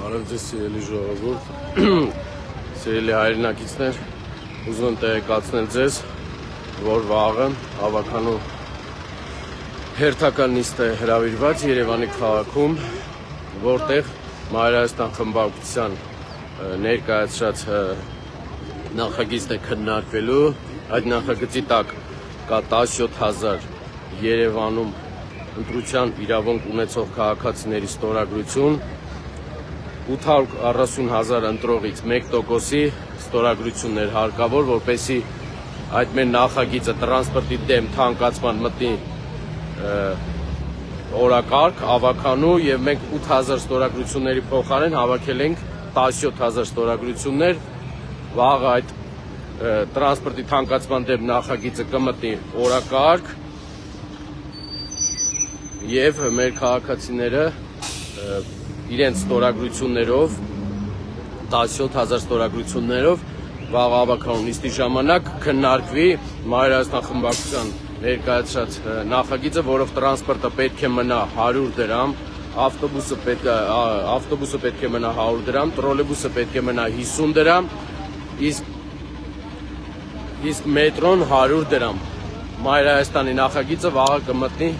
Բարև ձեզ սիրելի ժողովուրդ, սիրելի հայրենակիցներ, ուզում եմ տեղեկացնել ձեզ, որ վաղը հավաքանու հերթական նիստ է հրավիրված Երևանի քաղաքում, որտեղ Մայրահայաստան խմբակցության ներկայացրած նախագիծն է քննարկվելու, այդ նախագծի տակ կա 17,000 Երևանում ընտրության իրավունք ունեցող քաղաքացիների ստորագրություն, 840,000 ընտրողից 1%-ի ստորագրություններ հարկավոր, որպեսզի այդ մեր նախագիծը տրանսպորտի դեմ թանկացման մտնի օրակարգ, ավականու եւ մենք 8,000 ստորագրությունների փոխարեն հավաքել ենք 17,000 ստորագրություններ, վաղը այդ տրանսպորտի թանկացման դեմ նախագիծը կմտնի օրակարգ եւ մեր քաղաքացիները իրենց ստորագրություններով 17,000 ստորագրություններով վաղ ավականու նիստի ժամանակ քննարկվի Մայրահայաստան խմբակցության ներկայացրած նախագիծը, որով տրանսպորտը պետք է մնա 100 դրամ, ավտոբուսը պետք է մնա 100 դրամ, տրոլեյբուսը պետք է մնա 50 դրամ, իսկ մետրոն 100 դրամ։ Մայրահայաստանի նախագիծը վաղը կմտնի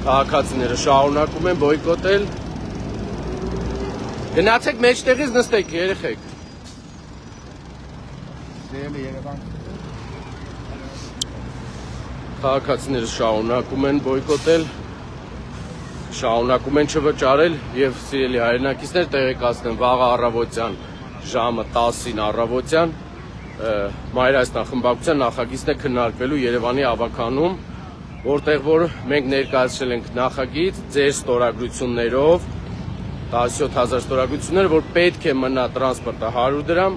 քաղաքացիները շարունակում են բոյկոտել։ Գնացեք մեջտեղից նստեք, երեխեք։ Քաղաքացիները շարունակում են բոյկոտել, շարունակում են չվճարել եւ սիրելի հայրենակիցներ տեղեկացնեմ վաղը առավոտյան ժամը 10-ին առավոտյան Մայրահայաստան խմբակցության նախագիծն է քննարկվելու Երևանի ավականում, որտեղ որ մենք ներկայացրել ենք նախագիծ ձեր ստորագրություններով 17,000 ստորագրություններ, որ պետք է մնա տրանսպորտը 100 դրամ,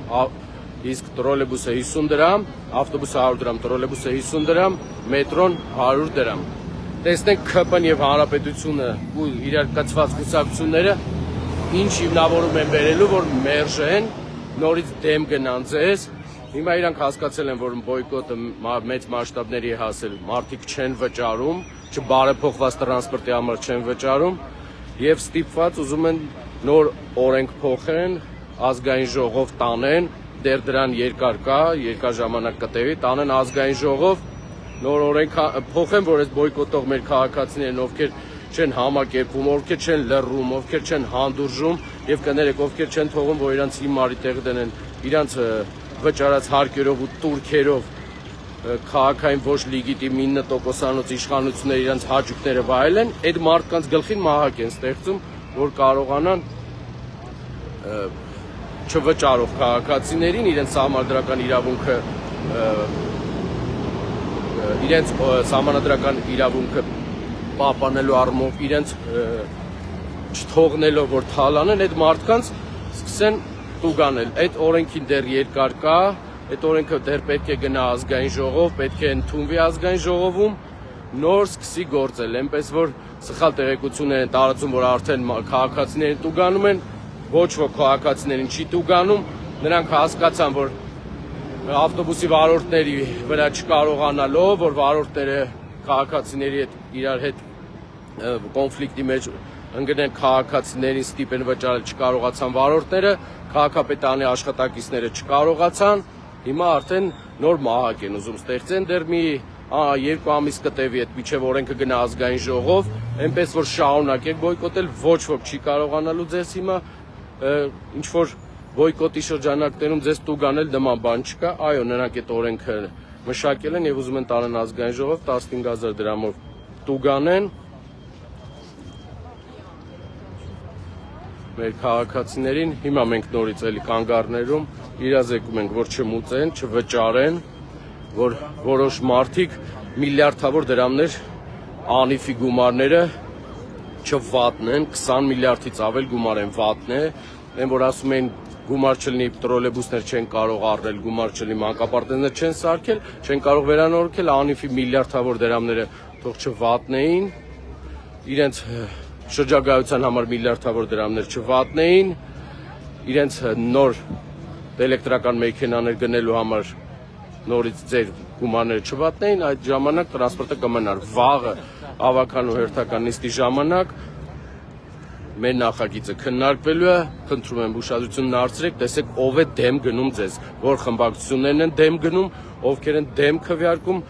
իսկ տրոլեյբուսը 50 դրամ, ավտոբուսը 100 դրամ, տրոլեյբուսը 50 դրամ, մետրոն 100 դրամ։ Տեսնենք ԿՊ-ն եւ Հանրապետությունը ու իրար կցված կուսակցությունները ինչ հիմնավորում են բերելու, որ մերժեն, նորից դեմ գնան ձեզ։ Հիմա իրանք հասկացել են, որ բոյկոտը մեծ մասշտաբների է հասել, մարդիկ չեն վճարում, չբարեփոխված տրանսպորտի համար չեն վճարում եւ ստիպված ուզում են նոր օրենք փոխեն, ազգային ժողով տանեն, դեռ դրան երկար ժամանակ կտևի, տանեն ազգային ժողով, նոր օրենք փոխեն, որ այս բոյկոտող մեր քաղաքացիներն ովքեր չեն համակերպվում, ովքեր չեն լռում, ովքեր չեն հանդուրժում եւ կներեք, ովքեր չեն թողում, որ իրանց հիմարի տեղ դնեն, իրանց վճարած հարկերով ու տուրքերով քաղաքային ոչ լեգիտիմ 9%-անոց իշխանությունները իրենց հաճույքները վայելեն, այդ մարդկանց գլխին մահակ են ստեղծում, որ կարողանան չվճարող քաղաքացիներին իրենց սահմանադրական իրավունքը պահպանելու առումով իրենց չթողնելով որ թալանեն, այդ մարդկանց սկսեն տուգանել։ Այդ օրենքին դեռ երկար կա, այդ օրենքը դեռ պետք է գնա ազգային ժողով, պետք է ընդունվի ազգային ժողովում, նոր սկսի գործել, այնպես որ սխալ տեղեկություններ են տարածում, որ արդեն քաղաքացիներին տուգանում են, ոչ ոք քաղաքացիներին չի տուգանում, նրանք հասկացան, որ ավտոբուսի վարորդների վրա չկարողանալով, որ վարորդները քաղաքացիների հետ իրար հետ կոնֆլիկտի մեջ ընկնեն քաղաքացիներին ստիպեն վճարել չկարողացան վարորդները, քաղաքապետարանի աշխատակիցները չկարողացան, հիմա արդեն նոր մահակ են ուզում ստեղծեն, դեռ մի 2 ամիս կտևի այդ միջև օրենքը գնա ազգային ժողով, այնպես որ շարունակեք բոյկոտել, ոչ ոք չի կարողանալու ձեզ հիմա ինչ որ բոյկոտի շրջանակներում ձեզ տուգանել նման բան չկա, այո, նրանք այդ օրենքը մշակել են եւ ուզում են տանեն ազգային ժողով 15,000 դրամով տուգանեն մեր քաղաքացիներին, հիմա մենք նորից էլի կանգառներում իրազեկում ենք, որ չմուծեն, չվճարեն, որ որոշ մարդիկ միլիարդավոր դրամներ անիֆի գումարները չվատնեն, 20 միլիարդից ավել գումար են վատնե, են որ ասում են գումար չլինի տրոլեյբուսներ չեն կարող առնել, գումար չլինի մանկապարտեզներ չեն սարքել, չեն կարող վերանորոգել, անիֆի միլիարդավոր դրամները թող չվատնեին, իրենց շրջագայության համար միլիարդավոր դրամներ չվատնեին, իրենց նոր էլեկտրական մեքենաներ գնելու համար նորից ձեր գումարները չվատնեին, այդ ժամանակ տրանսպորտը կմնար վաղը ավականու հերթական նիստի ժամանակ մեր նախագիծը քննարկվելու է, խնդրում եմ ուշադրությունն դարձրեք, տեսեք ով է դեմ գնում ձեզ, որ խմբակցություններն են դեմ գնում, ովքեր են դեմ քվեարկում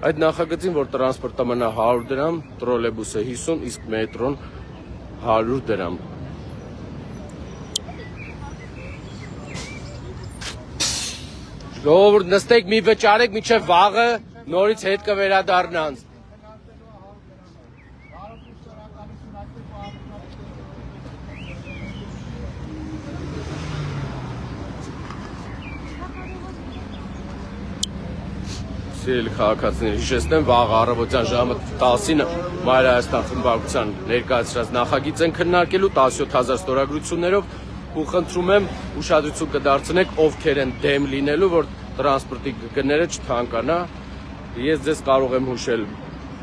այդ նախագծին, որ տրանսպորտը մնա 100 դրամ, տրոլեյբուսը 50, իսկ մետրոն 100 դրամ։ Ժողովուրդ նստեք, մի վճարեք, մինչև վաղը նորից հետ կվերադառնանք։ Սիրելի քաղաքացիներ, հիշեցնեմ, վաղ առավոտյան ժամը 10-ին Մայր Հայաստան խմբակցության ներկայացրած նախագիծ են քննարկելու 17,000 ստորագրություններով ու խնդրում եմ ուշադրություն կդարձնեք, ովքեր են դեմ լինելու, որ տրանսպորտի գները չթանկանա։ Ես ձեզ կարող եմ հուշել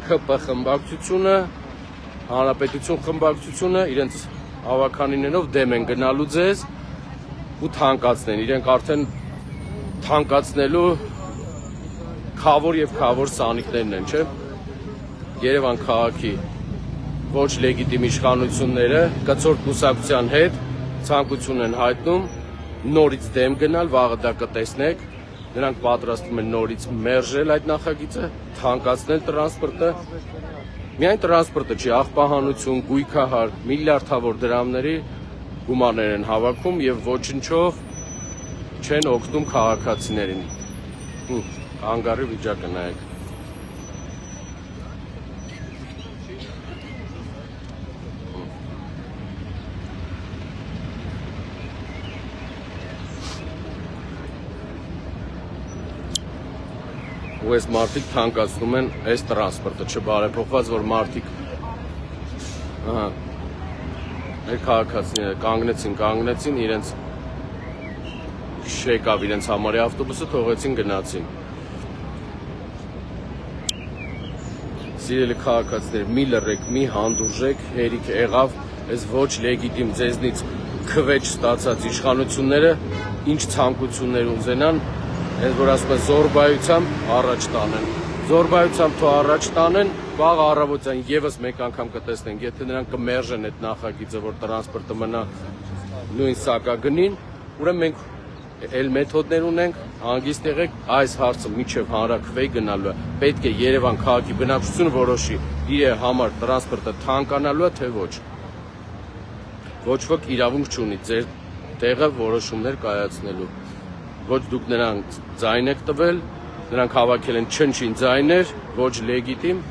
ՔՊ խմբակցությունը, Հանրապետություն խմբակցությունը, իրենց հավաքանիներով դեմ են գնալու ձեզ ու թանկացնեն, իրենք արդեն թանկացնելու քավոր եւ քավոր սանիկներն են, չէ՞։ Երևան քաղաքի ոչ լեգիտիմ իշխանությունները կցորդ կուսակցության հետ ցանկություն են հայտնում նորից դեմ գնալ, վաղը դա կտեսնեք, նրանք պատրաստվում են նորից մերժել այդ նախագիծը, թանկացնել տրանսպորտը, միայն տրանսպորտը չի, աղբահանություն, գույքահար, միլիարդավոր դրամների գումարներ են հավաքում եւ ոչնչով չեն օգնում քաղաքացիներին։ Անգարի վիճակը նայեք։ Ու այս մարդիկ թանկացնում են այս տրանսպորտը, չբարեփոխված, որ մարդիկ մեր քաղաքացիները կանգնեցին, իրենց շեկավ իրենց համարի ավտոբուսը, թողեցին գնացին։ Սիրելի քաղաքացիներ, մի լռեք, մի հանդուրժեք, հերիք եղավ այս ոչ լեգիտիմ ձեզնից քվեջ ստացած իշխանությունները ինչ ցանկություններ ունենան, այս որ ասում են զորբայությամբ առաջ տանեն։ Զորբայությամբ թող առաջ տանեն, վաղ առավոտյան եւս մեկ անգամ կտեսնենք, եթե նրանք կմերժեն այդ նախագիծը, որ տրանսպորտը մնա նույն սակագնին, ուրեմն մենք էլ մեթոդներ ունենք, հանգիստ եղեք, այս հարցը միջև հանրաքվեի գնալու է։ Պետք է Երևան քաղաքի բնակչությունը որոշի իր համար տրանսպորտը թանկանալու է, թե ոչ։ Ոչ ոք իրավունք չունի ձեր տեղը որոշումներ կայացնելու։ Ոչ դուք նրանց ձայն եք տվել, նրանք հավաքել են չնչին ձայներ, ոչ լեգիտիմ,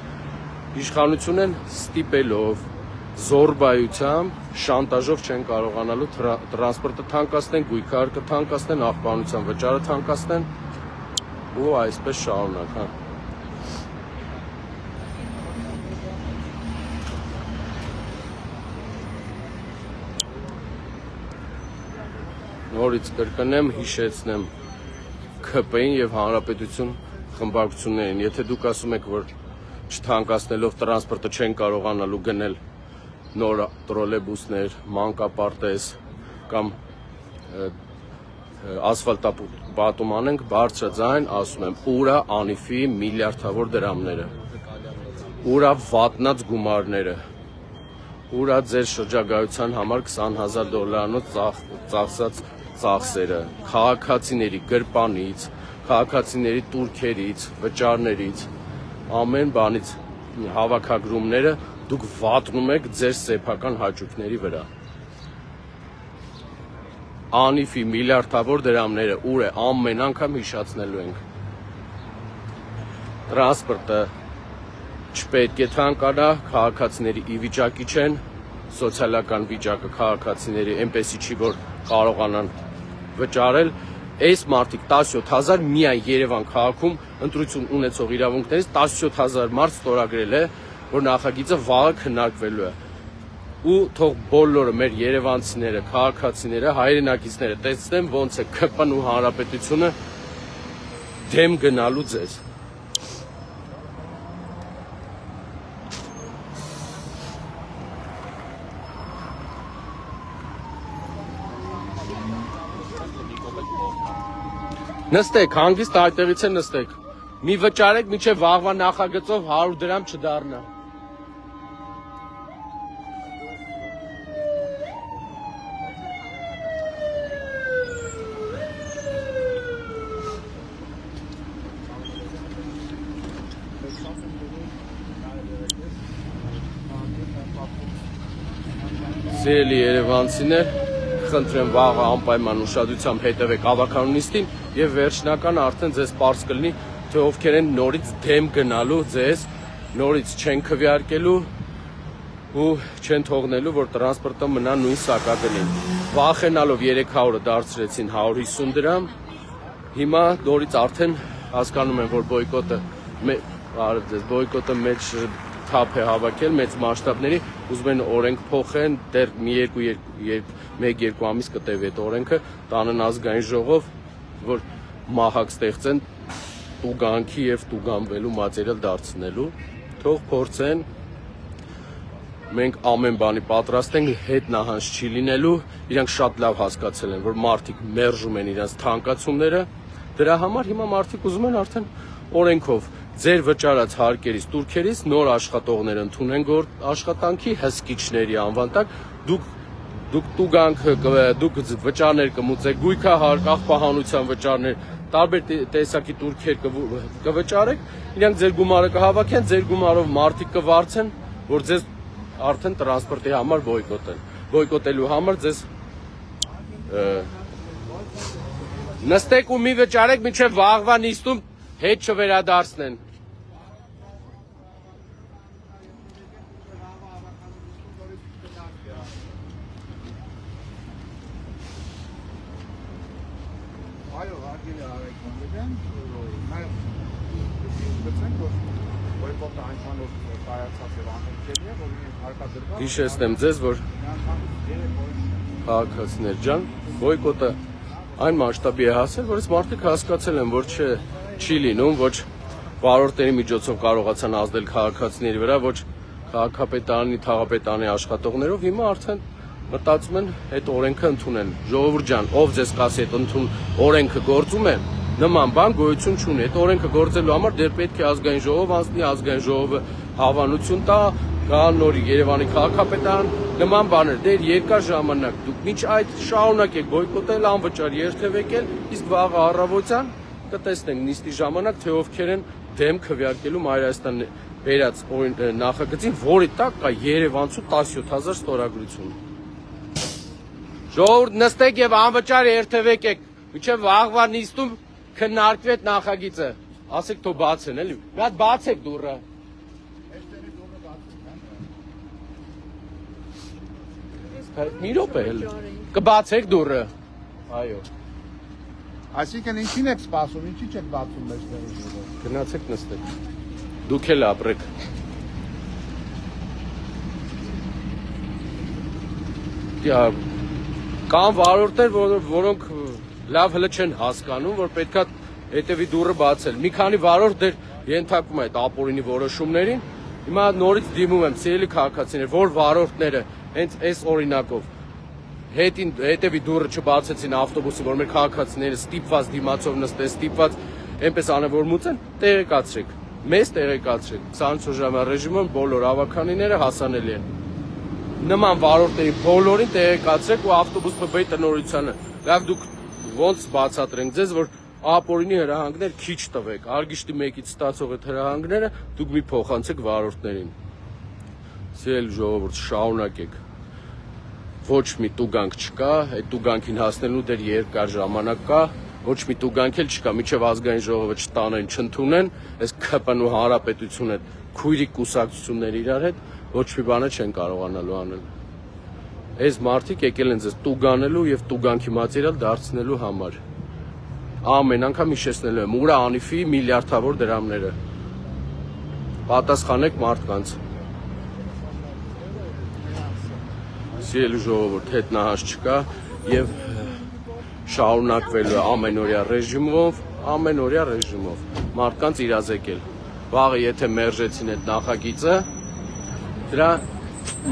իշխանություն են ստիպելով, զորբայությամբ, շանտաժով չեն կարողանալու տրանսպորտը թանկացնեն, գույքահարկը թանկացնեն, աղբանության վճարը թանկացնեն ու այսպես շարունակ, հա։ Նորից կրկնեմ, հիշեցնեմ ՔՊ-ին եւ Հանրապետություն խմբակցություններին, եթե դուք ասում եք, որ չթանկացնելով տրանսպորտը չեն կարողանալու գնել նոր տրոլեյբուսներ, մանկապարտեզ կամ ասֆալտապատում անենք, բարձրաձայն ասում եմ, ուրա անիֆի միլիարդավոր դրամները, ուրա վատնած գումարները, ուրա ձեր շրջագայության համար $20,000 ծախսած ծախսերը, քաղաքացիների գրպանից, քաղաքացիների տուրքերից, վճարներից, ամեն բանից հավաքագրումները դուք վատնում եք ձեր սեփական հաճույքների վրա։ Անիֆի միլիարդավոր դրամները ուր է, ամեն անգամ հիշացնելու ենք։ Տրանսպորտը չպետք է թանկանա, քաղաքացիների ի վիճակի չեն, սոցիալական վիճակը քաղաքացիների այնպեսի չի, որ կարողանան վճարել։ Այս մարդիկ 17,000 միայն Երևան քաղաքում ընտրություն ունեցող իրավունքներից 17,000 մարդ ստորագրել է, որ նախագիծը վաղը քննարկվելու է։ Ու թող բոլորը մեր երևանցիները, քաղաքացիները, հայրենակիցները տեսնեն ոնց է ՔՊ-ն ու Հանրապետությունը դեմ գնալու ձեզ։ Նստեք, հանգիստ այդտեղից է նստեք։ Մի վճարեք, մինչև վաղվա նախագծով 100 դրամ չդառնա։ Սիրելի երևանցիներ, խնդրեմ վաղը անպայման ուշադրությամբ հետևեք ավականունիստին եւ վերջնական արդեն ձեզ պարզ կլինի, թե ովքեր են նորից դեմ գնալու ձեզ, նորից չեն քվեարկելու ու չեն թողնելու, որ տրանսպորտը մնա նույն սակագնին։ Վախենալով 300-ը դարձրեցին 150 դրամ, հիմա նորից արդեն հասկանում են, որ բոյկոտը մեծ թափ է հավաքել, մեծ մասշտաբների, ուզում են օրենք փոխեն, դեռ մեկ-երկու ամիս կտևի այդ օրենքը, տանեն ազգային ժողով, որ մահակ ստեղծեն տուգանքի եւ տուգանվելու մատերիալ դարձնելու, թող փորձեն, մենք ամեն բանի պատրաստ ենք, հետ նահանջ չի լինելու, իրանք շատ լավ հասկացել են, որ մարդիկ մերժում են իրենց թանկացումները, դրա համար հիմա մարդիկ ուզում են արդեն օրենքով ձեր վճարած հարկերից, տուրքերից նոր աշխատողներ ընդունեն աշխատանքի հսկիչների անվան տակ, դուք տուգանքը, դուք վճարներ կմուծեք, գույքահար, աղբահանության վճարներ, տարբեր տեսակի տուրքեր կվճարեք, իրանք ձեր գումարը կհավաքեն, ձեր գումարով մարդիկ կվարձեն, որ ձեզ արդեն տրանսպորտի համար բոյկոտելու համար ձեզ նստեք ու մի վճարեք մինչև վաղվա նիստում հետ չվերադարձնեն։ Այո, հարգելի արարողներ, բոյկոտը այնքանով կայացած եւ անհնչելի է, որ հարկադրված Հիշեցնեմ ձեզ, որ քաղաքացիներ ջան, բոյկոտը այն մասշտաբի է հասել, որ մարդիկ հասկացել են, որ չի լինում, ոչ վարորդների միջոցով կարողացան ազդել քաղաքացիների վրա, ոչ քաղաքապետարանի, թաղապետարանի աշխատողներով, հիմա արդեն մտածում են այդ օրենքը ընդունեն։ Ժողովուրդ ջան, ով ձեզ կասի այդ օրենքը գործում է, նման բան գոյություն չունի։ Այդ օրենքը գործելու համար դեռ պետք է ազգային ժողով անցնի, ազգային ժողովը հավանություն տա, գա նոր Երևանի քաղաքապետարան, նման բաներ, դեռ երկար ժամանակ դուք մինչ այդ շարունակեք բոյկոտել, անվճար երթևեկել, իսկ վաղը առավոտյան կտեսնենք նիստի ժամանակ, թե ովքեր են դեմ քվեարկելու Մայրաստան վերած նախագծին, որի տակ կա Երևանցու 17000 ստորագրություն։ Ժողովուրդ նստեք եւ անվճար երթևեկեք, մինչեւ վաղվա նիստում քննարկվի այդ նախագիծը, ասեք թող բացեն, էլի։ Մի հատ բացեք դուռը։ Մի րոպե էլ կբացեք դուռը։ Այո։ Այսինքն ինչին եք սպասում, ինչի չեք բացում մեջտեղը։ Գնացեք նստեք։ Դուք էլ ապրեք։ Կան վարորդներ, որոնք լավ հլը չեն հասկանում, որ պետքա հետևի դուռը բացել։ Մի քանի վարորդ դեռ ենթարկում է այդ ապօրինի որոշումներին։ Հիմա նորից դիմում եմ սիրելի քաղաքացիներ, որ վարորդները հենց այս օրինակով հետևի դուռը չբացեցին ավտոբուսի, որ մեր քաղաքացիները ստիպված դիմացով նստեն, ստիպված այնպես անևորմուծեն, տեղեկացրեք։ Մեզ տեղեկացրեք։ 24 ժամյա ռեժիմում բոլոր ավականիները հասանելի են։ Նման վարորդների բոլորին տեղեկացրեք ու ավտոբուս ՊԲ-ի տնօրինությանը։ Լավ դուք ոնց բացատրենք ձեզ, որ ապօրինի հրահանգներ քիչ տվեք, արգիշտի 1-ից ստացող այդ հրահանգները դուք մի փոխանցեք վարորդներին։ Սիրելի ժողովուրդ, շարունակեք։ Ոչ մի տուգանք չկա, այդ տուգանքին հասնելու դեռ երկար ժամանակ կա, ոչ մի տուգանք էլ չկա, միջև ազգային ժողովը չտանեն, չընդունեն, այս ԿՊ-ն ու հանրապետությունը քույրիկ կուսակցություններ իրար հետ ոչ մի բանը չեն կարողանալու անել։ Այս մարդիկ եկել են ձեզ տուգանելու եւ տուգանքի մատերիալ դարձնելու համար։ Ամեն անգամ հիշեցնելու եմ, ուրա անիվի միլիարդավոր դրամները։ Պատասխանեք մարդկանց։ Սիրելի ժողովուրդ, հետ նահանջ չկա եւ շարունակվելու է ամենօրյա ռեժիմով, մարդկանց իրազեկել։ Վաղը եթե մերժեցին այդ նախագիծը, դրա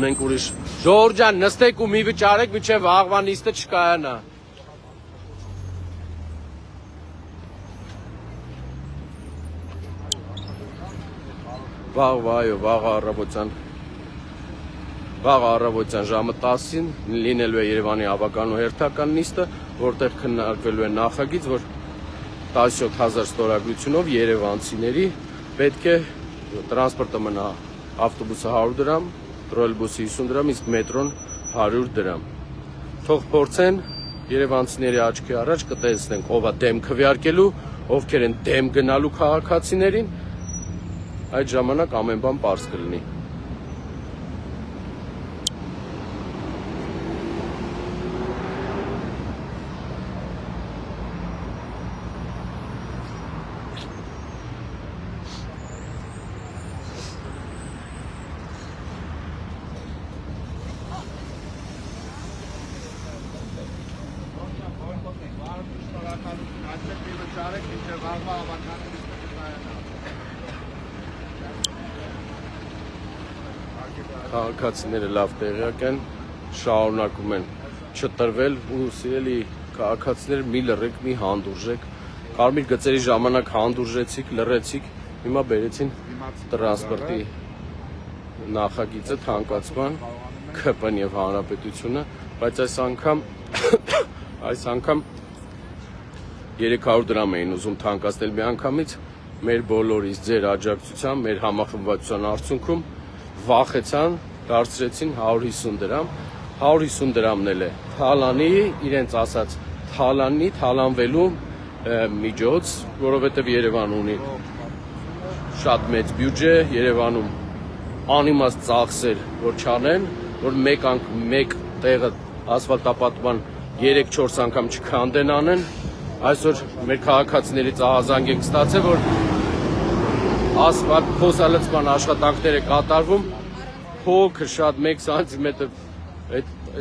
մենք ուրիշ ժողովուրդ ջան, նստեք ու մի վճարեք, մինչև վաղվա նիստը չկայանա։ Վաղ առավոտյան ժամը 10-ին լինելու է Երևանի ավականու հերթական նիստը, որտեղ քննարկվելու է նախագիծ, որ 17000 ստորագրությունով երևանցիների պետք է տրանսպորտը մնա ավտոբուսը 100 դրամ, տրոլեյբուսը 50 դրամ, իսկ մետրոն 100 դրամ։ Թող փորձեն երևանցիների աչքի առաջ կտեսնենք ով է դեմ քվեարկելու, ովքեր են դեմ գնալու քաղաքացիներին, այդ ժամանակ ամեն բան պարզ կլինի։ Քաղաքացիները լավ տեղյակ են, շարունակում են չտրվել ու սիրելի քաղաքացիներ մի լռեք, մի հանդուրժեք։ Կարմիր գծերի ժամանակ հանդուրժեցիք, լռեցիք, հիմա բերեցին տրանսպորտի նախագիծը թանկացման ՔՊ-ն եւ Հանրապետությունը, բայց այս անգամ 300 դրամ էին ուզում թանկացնել միանգամից, մեր բոլորիս ձեր աջակցությամբ, մեր համախմբվածության արդյունքում վախեցան, դարձրեցին 150 դրամ, 150 դրամն էլ է թալանի, իրենց ասած թալանվելու միջոց, որովհետև Երևան ունի շատ մեծ բյուջե, Երևանում անիմաստ ծախսեր, որ չանեն, որ մեկ տեղը ասֆալտապատման 3-4 անգամ չքանդեն անեն, այսօր մեր քաղաքացիներից ահազանգ ենք ստացել, որ ասֆալտ փոսալցման աշխատանքներ է կատարվում, փոքր շատ 1 սանտիմետր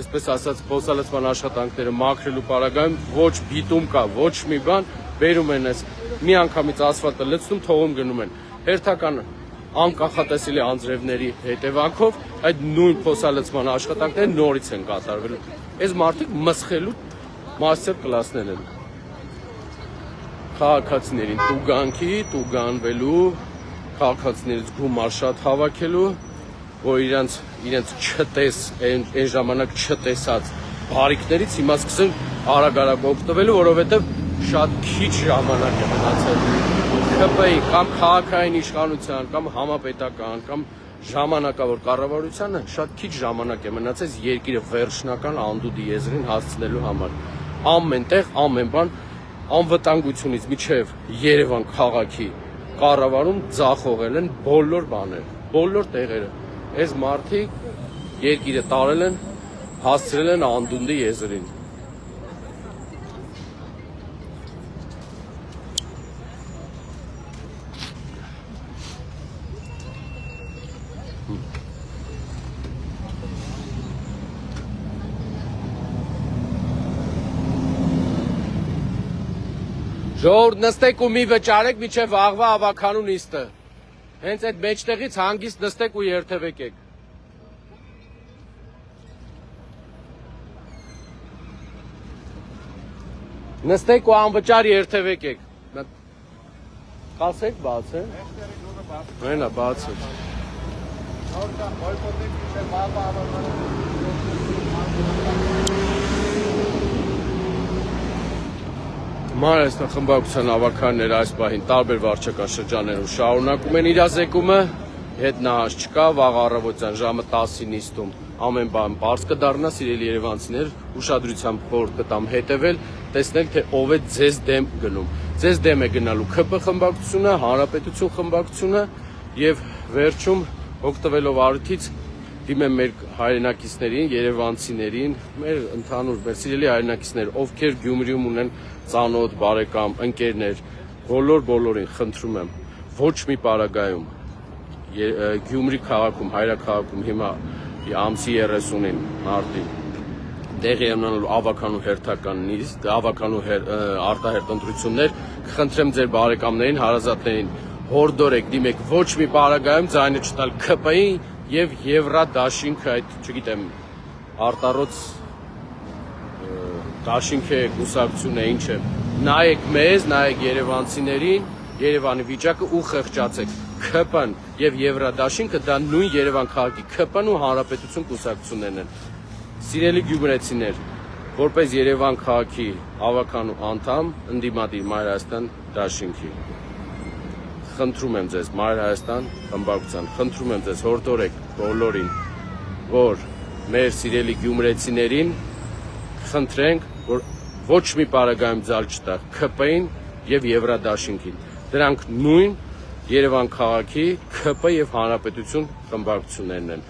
այսպես ասած փոսալցման աշխատանքները մաքրելու պարագայում ոչ բիտում կա, ոչ մի բան, բերում են այս մի անգամից ասֆալտը լցնում, թողում գնում են։ Հերթական անկախատեսելի անձրևների հետևանքով այդ նույն փոսալցման աշխատանքները նորից են կատարվելու։ Այս մարդիկ մսխելու մաստեր կլասներ են։ Քաղաքացիներին տուգանվելու, քաղաքացիներից գումար շատ հավաքելու, որ իրենց այն ժամանակ չտեսած բարիքներից հիմա սկսեն արագ օգտվելու, որովհետև շատ քիչ ժամանակ է մնացել ՔՊ-ի կամ քաղաքային իշխանության, կամ համապետական, կամ ժամանակավոր կառավարությանը շատ քիչ ժամանակ է մնացել երկիրը վերջնական անդուդի եզրին հասցնելու համար։ Ամեն տեղ, ամեն բան անվտանգությունից մինչև Երևան քաղաքի կառավարում ձախողել են բոլոր բաները, բոլոր տեղերը։ Այս մարդիկ երկիրը տարել են, հասցրել են անդունդի եզրին։ Ժողովուրդ նստեք ու մի վճարեք մինչև վաղվա ավականու նիստը։ Հենց այդ մեջտեղից հանգիստ նստեք ու երթևեկեք։ Նստեք ու անվճար երթևեկեք։ Կասեք բաց է։ Այնա բաց է։ Մանրեսնա խմբակցության ավականները այս պահին տարբեր վարչական շրջաններում շարունակում են իրազեկումը, հետնահաս չկա, վաղ առավոտյան ժամը 10-ի նիստում ամեն բան պարզ կդառնա, սիրելի երևանցիներ, ուշադրությամբ խորհուրդ կտամ հետևել, տեսնել թե ով է ձեզ դեմ գնում։ Ձեզ դեմ է գնալու ՔՊ խմբակցությունը, Հանրապետություն խմբակցությունը եւ վերջում օգտվելով առիթից դիմեմ մեր հայրենակիցներին, երևանցիներին, մեր ընդհանուր մեր սիրելի հայրենակիցներ, ովքեր Գյումրիում ունեն ծանոթ, բարեկամ, ընկերներ, բոլորին խնդրում եմ, ոչ մի պարագայում Գյումրի քաղաքում, հայրաքաղաքում հիմա ամսի 30-ին մարտի տեղի ունենալու ավականու հերթական նիստ, ավականու արտահերտ ընտրություններ, կխնդրեմ ձեր բարեկամներին, հարազատներին, հորդորեք, դիմեք ոչ մի պարագայում ձայնը չտալ ՔՊ-ին եւ Եվրադաշինքը, այդ, չգիտեմ, արտառոց դաշինք է, կուսակցություն է, ինչ է, նայեք մեզ, նայեք երևանցիներին, Երևանի վիճակը ու խղճացեք, ՔՊ-ն եւ Եվրադաշինքը դա նույն Երևան քաղաքի ՔՊ-ն ու Հանրապետություն կուսակցություններն են։ Սիրելի գյուղրեցիներ, որպես Երևան քաղաքի ավականու անդամ, ընդդիմադիր Մայր Հայաստան դաշինքի, խնդրում եմ ձեզ, Մայր Հայաստան խմբակցության, խնդրում եմ ձեզ, հորդորեք բոլորին, որ մեր սիրելի գյումրեցիներին խնդրենք, որ ոչ մի պարագայում ձալ չտա ՔՊ-ին եւ Եվրադաշինքին։ Դրանք նույն Երևան քաղաքի ՔՊ եւ Հանրապետություն խմբակցություններն են,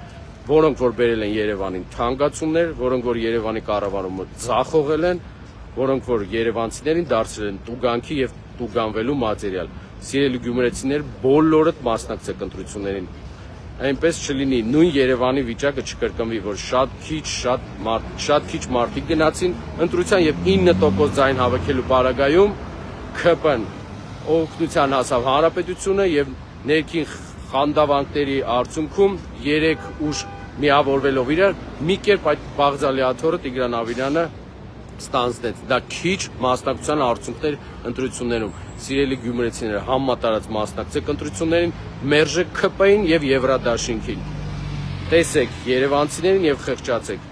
որոնք որ բերել են Երևանին թանկացումներ, որոնք որ Երևանի կառավարումը ձախողել են, որոնք որ երևանցիներին դարձրել են տուգանքի եւ տուգանվելու մատերիալ։ Սիրելի գյումրեցիներ, բոլորդ մասնակցեք ընտրություններին։ Այնպես չլինի նույն Երևանի վիճակը չկրկնվի, որ շատ քիչ մարդիկ գնացին ընտրության եւ 9% ձայն հավաքելու պարագայում ՔՊ-ն օգնության հասավ Հանրապետությունը եւ ներքին խանդավանքների արդյունքում 3 ուժ միավորվելով իրար մի կերպ այդ բաղձալի աթոռը Տիգրան Ավինյանը ստանձնեց։ Դա քիչ մասնակցության արդյունքներ ընտրություններում։ Սիրելի գյումրեցիներ, համատարած մասնակցեք ընտրություններին, մերժեք ՔՊ-ին եւ Եվրադաշինքին։ Տեսեք երևանցիներին եւ խղճացեք։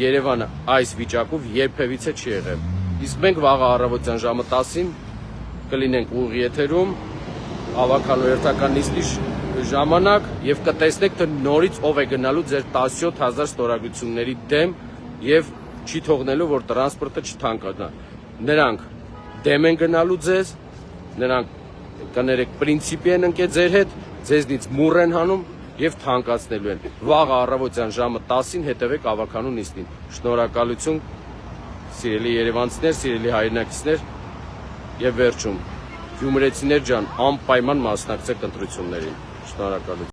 Երևանը այս վիճակով երբևիցե չի եղել։ Իսկ մենք վաղը առավոտյան ժամը 10-ին կլինենք ուղի եթերում ավականու հերթական նիստի ժամանակ եւ կտեսնեք թե նորից ով է գնալու ձեր 17000 ստորագրությունների դեմ եւ չի թողնելու որ տրանսպորտը չթանկանա։ Նրանք դեմ են գնալու ձեզ, նրանք կներեք պրինցիպի են ընկել ձեր հետ, ձեզնից մուռ են հանում եւ թանկացնելու են։ Վաղը առավոտյան ժամը 10-ին հետևեք ավականու նիստին։ Շնորհակալություն սիրելի երևանցիներ, սիրելի հայրենակիցներ եւ վերջում գյումրեցիներ ջան, անպայման մասնակցեք ընտրություններին։ Շնորհակալություն։